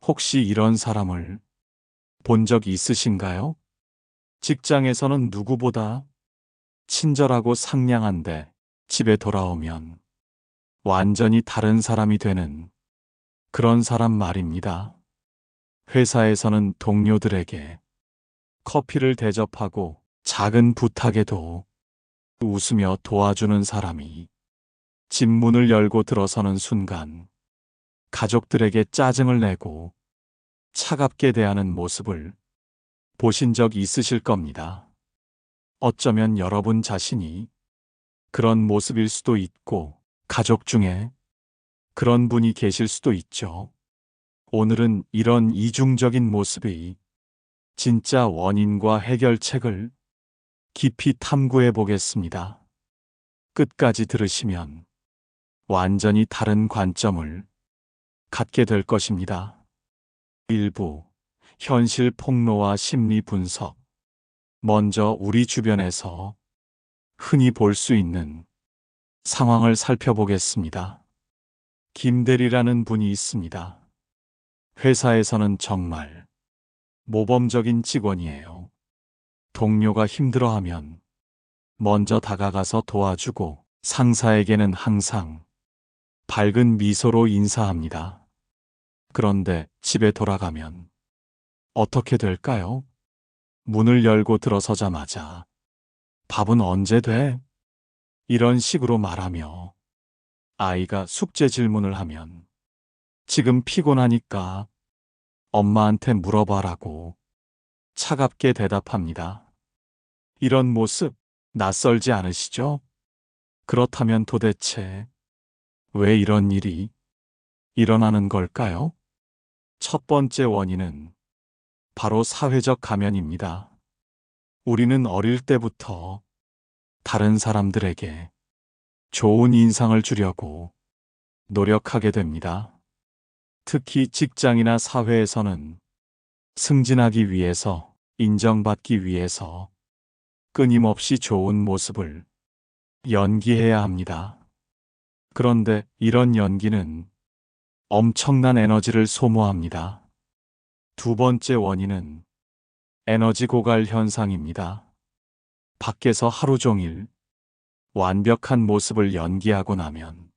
혹시 이런 사람을 본 적 있으신가요? 직장에서는 누구보다 친절하고 상냥한데 집에 돌아오면 완전히 다른 사람이 되는 그런 사람 말입니다. 회사에서는 동료들에게 커피를 대접하고 작은 부탁에도 웃으며 도와주는 사람이 집 문을 열고 들어서는 순간 가족들에게 짜증을 내고 차갑게 대하는 모습을 보신 적 있으실 겁니다. 어쩌면 여러분 자신이 그런 모습일 수도 있고 가족 중에 그런 분이 계실 수도 있죠. 오늘은 이런 이중적인 모습이 진짜 원인과 해결책을 깊이 탐구해 보겠습니다. 끝까지 들으시면 완전히 다른 관점을 갖게 될 것입니다. 일부 현실 폭로와 심리 분석. 먼저 우리 주변에서 흔히 볼 수 있는 상황을 살펴보겠습니다. 김대리라는 분이 있습니다. 회사에서는 정말 모범적인 직원이에요. 동료가 힘들어하면 먼저 다가가서 도와주고 상사에게는 항상 밝은 미소로 인사합니다. 그런데 집에 돌아가면 어떻게 될까요? 문을 열고 들어서자마자 밥은 언제 돼? 이런 식으로 말하며 아이가 숙제 질문을 하면 지금 피곤하니까 엄마한테 물어봐라고 차갑게 대답합니다. 이런 모습 낯설지 않으시죠? 그렇다면 도대체 왜 이런 일이 일어나는 걸까요? 첫 번째 원인은 바로 사회적 가면입니다. 우리는 어릴 때부터 다른 사람들에게 좋은 인상을 주려고 노력하게 됩니다. 특히 직장이나 사회에서는 승진하기 위해서, 인정받기 위해서 끊임없이 좋은 모습을 연기해야 합니다. 그런데 이런 연기는 엄청난 에너지를 소모합니다. 두 번째 원인은 에너지 고갈 현상입니다. 밖에서 하루 종일 완벽한 모습을 연기하고 나면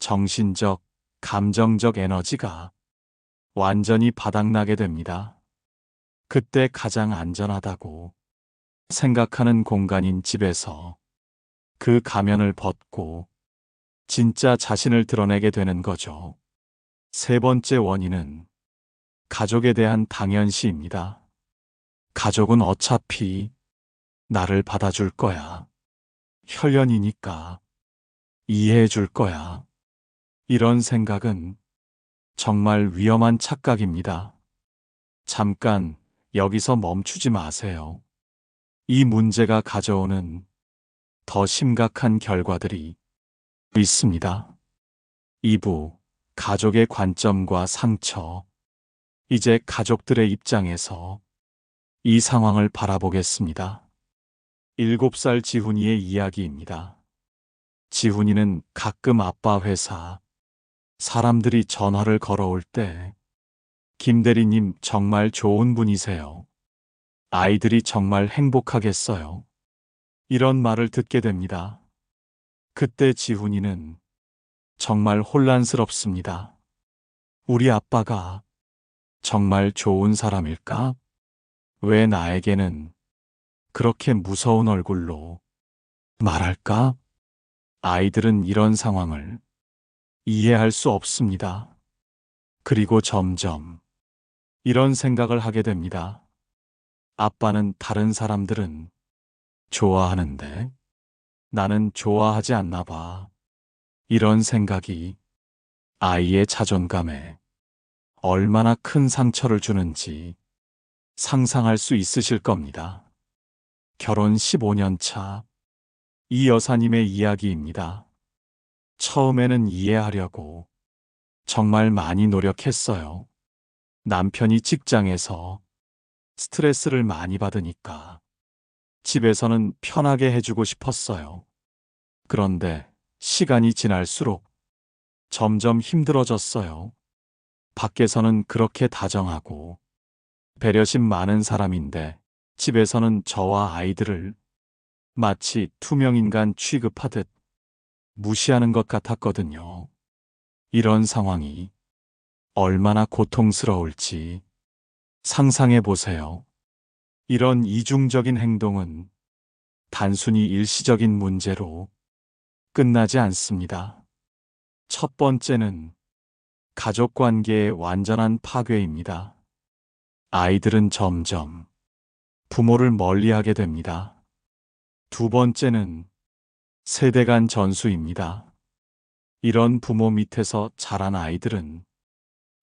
정신적, 감정적 에너지가 완전히 바닥나게 됩니다. 그때 가장 안전하다고 생각하는 공간인 집에서 그 가면을 벗고 진짜 자신을 드러내게 되는 거죠. 세 번째 원인은 가족에 대한 당연시입니다. 가족은 어차피 나를 받아줄 거야. 혈연이니까 이해해 줄 거야. 이런 생각은 정말 위험한 착각입니다. 잠깐 여기서 멈추지 마세요. 이 문제가 가져오는 더 심각한 결과들이 있습니다. 2부 가족의 관점과 상처. 이제 가족들의 입장에서 이 상황을 바라보겠습니다. 7살 지훈이의 이야기입니다. 지훈이는 가끔 아빠 회사 사람들이 전화를 걸어올 때 김대리님 정말 좋은 분이세요. 아이들이 정말 행복하겠어요. 이런 말을 듣게 됩니다. 그때 지훈이는 정말 혼란스럽습니다. 우리 아빠가 정말 좋은 사람일까? 왜 나에게는 그렇게 무서운 얼굴로 말할까? 아이들은 이런 상황을 이해할 수 없습니다. 그리고 점점 이런 생각을 하게 됩니다. 아빠는 다른 사람들은 좋아하는데 나는 좋아하지 않나 봐. 이런 생각이 아이의 자존감에 얼마나 큰 상처를 주는지 상상할 수 있으실 겁니다. 결혼 15년 차 이 여사님의 이야기입니다. 처음에는 이해하려고 정말 많이 노력했어요. 남편이 직장에서 스트레스를 많이 받으니까 집에서는 편하게 해주고 싶었어요. 그런데 시간이 지날수록 점점 힘들어졌어요. 밖에서는 그렇게 다정하고 배려심 많은 사람인데 집에서는 저와 아이들을 마치 투명인간 취급하듯 무시하는 것 같았거든요. 이런 상황이 얼마나 고통스러울지 상상해 보세요. 이런 이중적인 행동은 단순히 일시적인 문제로 끝나지 않습니다. 첫 번째는 가족 관계의 완전한 파괴입니다. 아이들은 점점 부모를 멀리하게 됩니다. 두 번째는 세대 간 전수입니다. 이런 부모 밑에서 자란 아이들은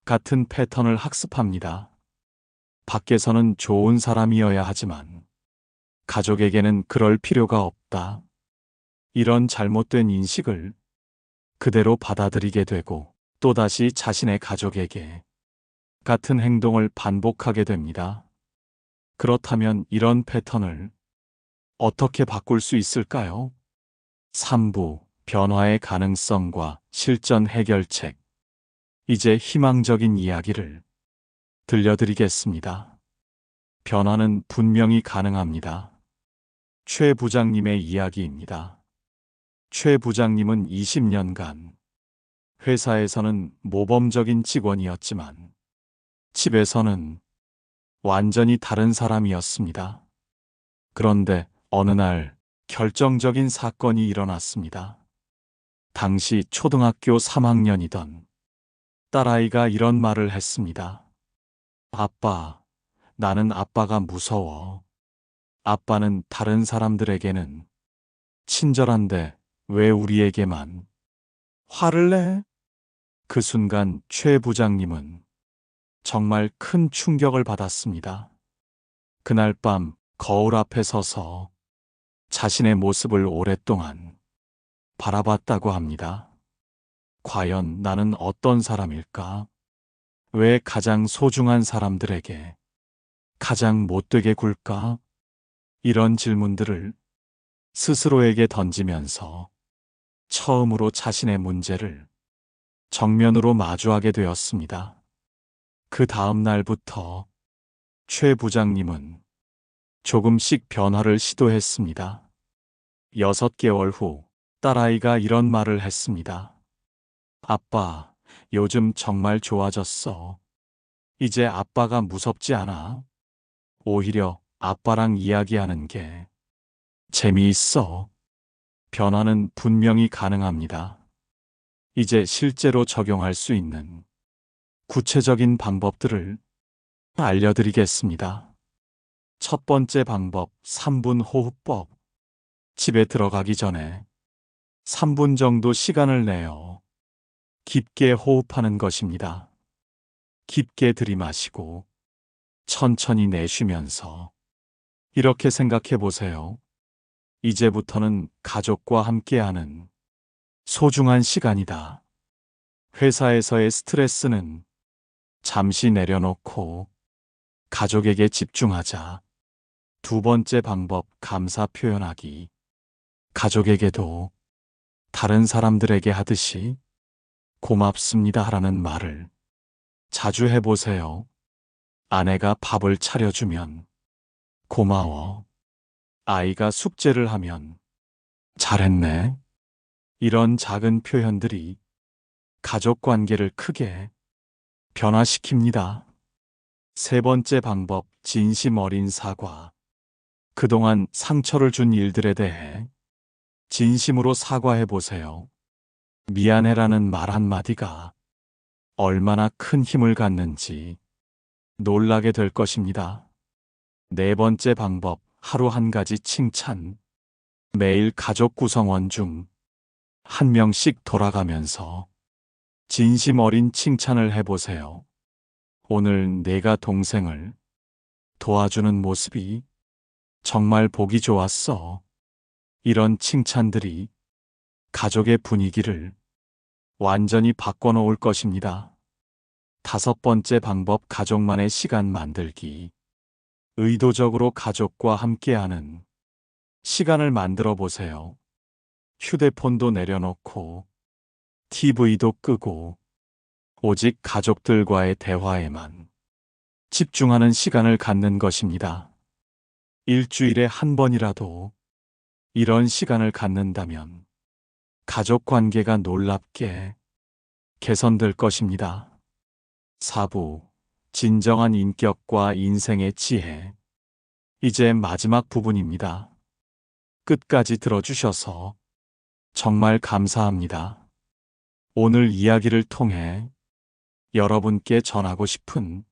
같은 패턴을 학습합니다. 밖에서는 좋은 사람이어야 하지만 가족에게는 그럴 필요가 없다. 이런 잘못된 인식을 그대로 받아들이게 되고 또다시 자신의 가족에게 같은 행동을 반복하게 됩니다. 그렇다면 이런 패턴을 어떻게 바꿀 수 있을까요? 3부 변화의 가능성과 실전 해결책. 이제 희망적인 이야기를 들려드리겠습니다. 변화는 분명히 가능합니다. 최 부장님의 이야기입니다. 최 부장님은 20년간 회사에서는 모범적인 직원이었지만 집에서는 완전히 다른 사람이었습니다. 그런데 어느 날 결정적인 사건이 일어났습니다. 당시 초등학교 3학년이던 딸아이가 이런 말을 했습니다. 아빠, 나는 아빠가 무서워. 아빠는 다른 사람들에게는 친절한데 왜 우리에게만 화를 내? 그 순간 최 부장님은 정말 큰 충격을 받았습니다. 그날 밤 거울 앞에 서서 자신의 모습을 오랫동안 바라봤다고 합니다. 과연 나는 어떤 사람일까? 왜 가장 소중한 사람들에게 가장 못되게 굴까? 이런 질문들을 스스로에게 던지면서 처음으로 자신의 문제를 정면으로 마주하게 되었습니다. 그 다음 날부터 최 부장님은 조금씩 변화를 시도했습니다. 6개월 후 딸아이가 이런 말을 했습니다. 아빠, 요즘 정말 좋아졌어. 이제 아빠가 무섭지 않아. 오히려 아빠랑 이야기하는 게 재미있어. 변화는 분명히 가능합니다. 이제 실제로 적용할 수 있는 구체적인 방법들을 알려드리겠습니다. 첫 번째 방법, 3분 호흡법. 집에 들어가기 전에 3분 정도 시간을 내어 깊게 호흡하는 것입니다. 깊게 들이마시고 천천히 내쉬면서 이렇게 생각해 보세요. 이제부터는 가족과 함께하는 소중한 시간이다. 회사에서의 스트레스는 잠시 내려놓고 가족에게 집중하자. 두 번째 방법, 감사 표현하기. 가족에게도 다른 사람들에게 하듯이 고맙습니다 하라는 말을 자주 해보세요. 아내가 밥을 차려주면 고마워. 아이가 숙제를 하면 잘했네. 이런 작은 표현들이 가족 관계를 크게 변화시킵니다. 세 번째 방법, 진심 어린 사과. 그동안 상처를 준 일들에 대해 진심으로 사과해 보세요. 미안해라는 말 한마디가 얼마나 큰 힘을 갖는지 놀라게 될 것입니다. 네 번째 방법, 하루 한 가지 칭찬. 매일 가족 구성원 중 한 명씩 돌아가면서 진심 어린 칭찬을 해보세요. 오늘 내가 동생을 도와주는 모습이 정말 보기 좋았어. 이런 칭찬들이 가족의 분위기를 완전히 바꿔놓을 것입니다. 다섯 번째 방법, 가족만의 시간 만들기. 의도적으로 가족과 함께하는 시간을 만들어 보세요. 휴대폰도 내려놓고 TV도 끄고 오직 가족들과의 대화에만 집중하는 시간을 갖는 것입니다. 일주일에 한 번이라도 이런 시간을 갖는다면 가족 관계가 놀랍게 개선될 것입니다. 4부 진정한 인격과 인생의 지혜. 이제 마지막 부분입니다. 끝까지 들어주셔서 정말 감사합니다. 오늘 이야기를 통해 여러분께 전하고 싶은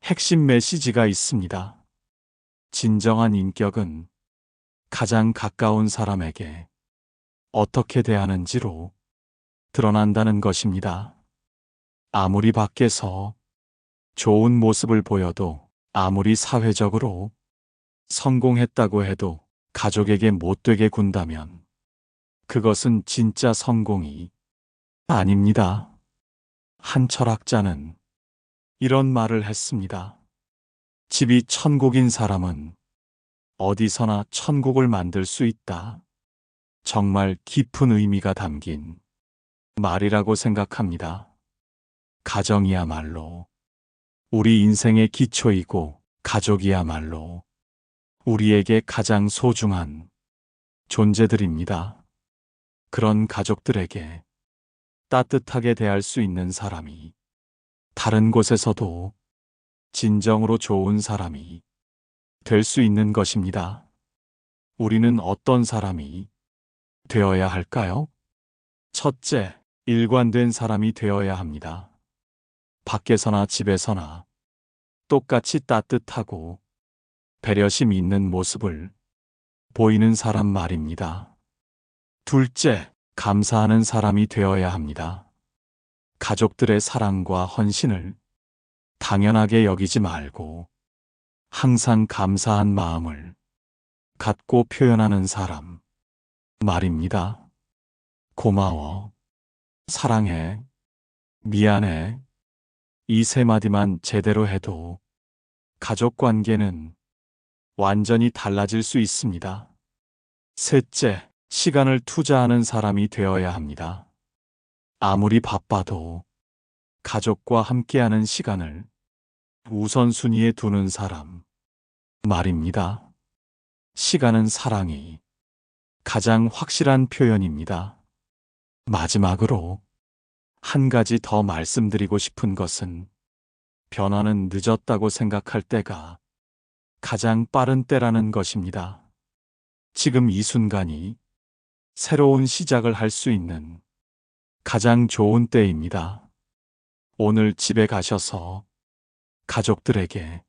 핵심 메시지가 있습니다. 진정한 인격은 가장 가까운 사람에게 어떻게 대하는지로 드러난다는 것입니다. 아무리 밖에서 좋은 모습을 보여도, 아무리 사회적으로 성공했다고 해도 가족에게 못되게 군다면 그것은 진짜 성공이 아닙니다. 한 철학자는 이런 말을 했습니다. 집이 천국인 사람은 어디서나 천국을 만들 수 있다. 정말 깊은 의미가 담긴 말이라고 생각합니다. 가정이야말로 우리 인생의 기초이고, 가족이야말로 우리에게 가장 소중한 존재들입니다. 그런 가족들에게 따뜻하게 대할 수 있는 사람이 다른 곳에서도 진정으로 좋은 사람이 될 수 있는 것입니다. 우리는 어떤 사람이 되어야 할까요? 첫째, 일관된 사람이 되어야 합니다. 밖에서나 집에서나 똑같이 따뜻하고 배려심 있는 모습을 보이는 사람 말입니다. 둘째, 감사하는 사람이 되어야 합니다. 가족들의 사랑과 헌신을 당연하게 여기지 말고 항상 감사한 마음을 갖고 표현하는 사람 말입니다. 고마워, 사랑해, 미안해. 이 세 마디만 제대로 해도 가족 관계는 완전히 달라질 수 있습니다. 셋째, 시간을 투자하는 사람이 되어야 합니다. 아무리 바빠도 가족과 함께하는 시간을 우선순위에 두는 사람 말입니다. 시간은 사랑이 가장 확실한 표현입니다. 마지막으로 한 가지 더 말씀드리고 싶은 것은, 변화는 늦었다고 생각할 때가 가장 빠른 때라는 것입니다. 지금 이 순간이 새로운 시작을 할 수 있는 가장 좋은 때입니다. 오늘 집에 가셔서 가족들에게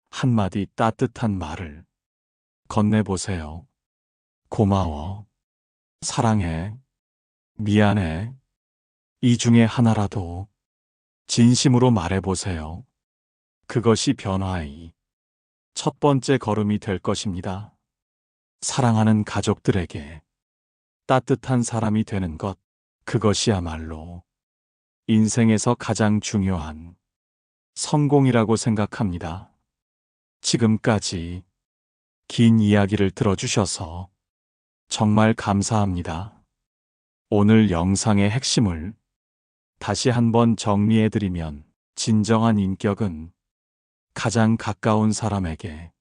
한마디 따뜻한 말을 건네보세요. 고마워, 사랑해, 미안해. 이 중에 하나라도 진심으로 말해보세요. 그것이 변화의 첫 번째 걸음이 될 것입니다. 사랑하는 가족들에게 따뜻한 사람이 되는 것, 그것이야말로 인생에서 가장 중요한 성공이라고 생각합니다. 지금까지 긴 이야기를 들어주셔서 정말 감사합니다. 오늘 영상의 핵심을 다시 한번 정리해드리면, 진정한 인격은 가장 가까운 사람에게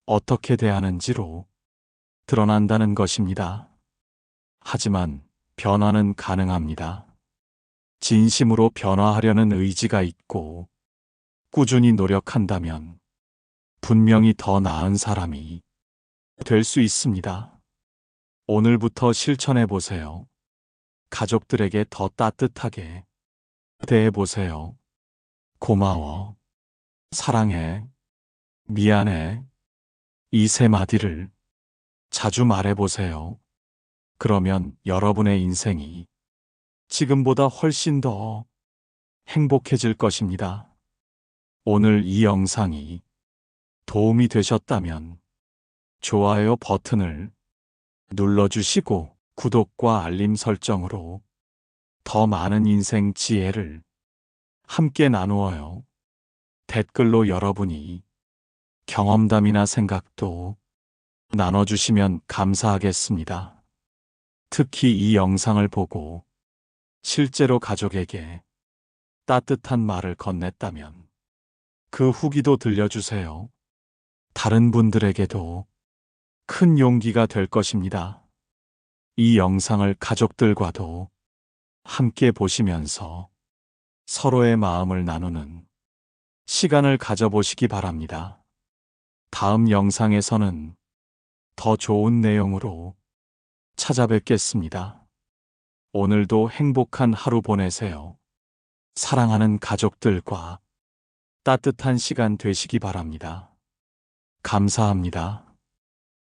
어떻게 대하는지로 드러난다는 것입니다. 하지만 변화는 가능합니다. 진심으로 변화하려는 의지가 있고 꾸준히 노력한다면 분명히 더 나은 사람이 될 수 있습니다. 오늘부터 실천해 보세요. 가족들에게 더 따뜻하게 대해 보세요. 고마워, 사랑해, 미안해. 이 세 마디를 자주 말해 보세요. 그러면 여러분의 인생이 지금보다 훨씬 더 행복해질 것입니다. 오늘 이 영상이 도움이 되셨다면 좋아요 버튼을 눌러주시고, 구독과 알림 설정으로 더 많은 인생 지혜를 함께 나누어요. 댓글로 여러분이 경험담이나 생각도 나눠주시면 감사하겠습니다. 특히 이 영상을 보고 실제로 가족에게 따뜻한 말을 건넸다면 그 후기도 들려주세요. 다른 분들에게도 큰 용기가 될 것입니다. 이 영상을 가족들과도 함께 보시면서 서로의 마음을 나누는 시간을 가져보시기 바랍니다. 다음 영상에서는 더 좋은 내용으로 찾아뵙겠습니다. 오늘도 행복한 하루 보내세요. 사랑하는 가족들과 따뜻한 시간 되시기 바랍니다. 감사합니다.